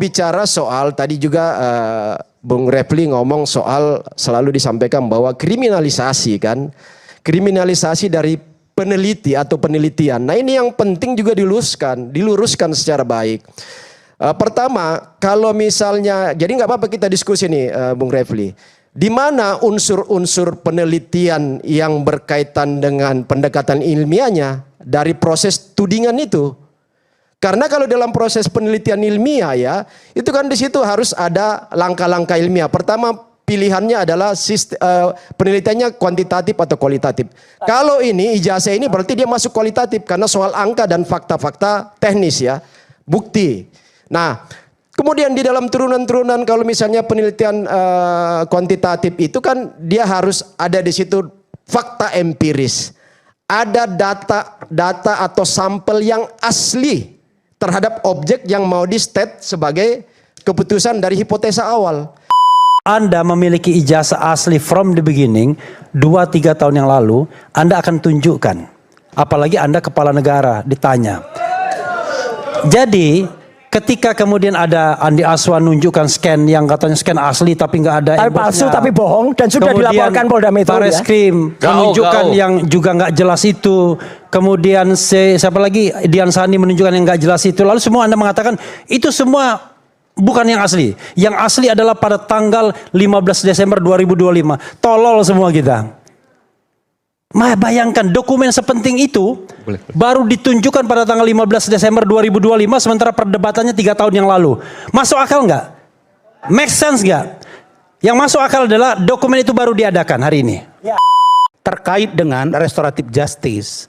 Bicara soal tadi juga Bung Refli ngomong soal selalu disampaikan bahwa kriminalisasi kan, kriminalisasi dari peneliti atau penelitian. Nah ini yang penting juga diluruskan secara baik. Pertama, kalau misalnya, jadi nggak apa-apa kita diskusi nih Bung Refli. Di mana unsur-unsur penelitian yang berkaitan dengan pendekatan ilmiahnya dari proses tudingan itu? Karena kalau dalam proses penelitian ilmiah ya, itu kan di situ harus ada langkah-langkah ilmiah. Pertama pilihannya adalah penelitiannya kuantitatif atau kualitatif. Kalau ini ijazah ini berarti dia masuk kualitatif karena soal angka dan fakta-fakta teknis ya, bukti. Nah, kemudian di dalam turunan-turunan kalau misalnya penelitian kuantitatif itu kan dia harus ada di situ fakta empiris. Ada data atau sampel yang asli terhadap objek yang mau di-state sebagai keputusan dari hipotesa awal. Anda memiliki ijazah asli from the beginning 2-3 tahun yang lalu, Anda akan tunjukkan. Apalagi Anda kepala negara ditanya. Jadi ketika kemudian ada Andi Aswan nunjukkan scan yang katanya scan asli tapi nggak ada palsu tapi bohong dan sudah kemudian dilaporkan Polda Metro Bareskrim ya? menunjukkan yang juga nggak jelas itu, kemudian siapa lagi Dian Sani menunjukkan yang nggak jelas itu, lalu semua Anda mengatakan itu semua bukan yang asli. Yang asli adalah pada tanggal 15 Desember 2025. Tolol semua kita. Bayangkan dokumen sepenting itu baru ditunjukkan pada tanggal 15 Desember 2025 sementara perdebatannya 3 tahun yang lalu. Masuk akal nggak? Make sense nggak? Yang masuk akal adalah dokumen itu baru diadakan hari ini. Terkait dengan restoratif justice.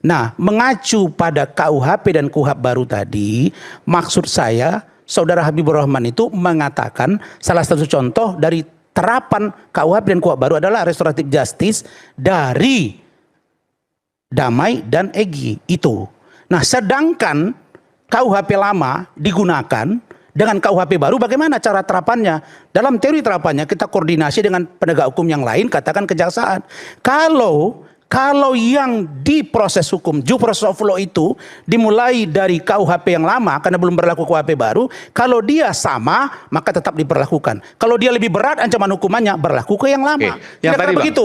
Nah, mengacu pada KUHP dan KUHAP baru tadi, maksud saya Saudara Habibur Rahman itu mengatakan salah satu contoh dari terapan KUHP dan KUHAP baru adalah restoratif justice dari Damai dan Egy itu. Nah, sedangkan KUHP lama digunakan dengan KUHP baru, bagaimana cara terapannya? Dalam teori terapannya kita koordinasi dengan penegak hukum yang lain, katakan kejaksaan. Kalau yang di proses hukum, due process of law itu dimulai dari KUHP yang lama karena belum berlaku KUHP baru, kalau dia sama maka tetap diberlakukan. Kalau dia lebih berat ancaman hukumannya, berlaku ke yang lama. Yang tadi begitu.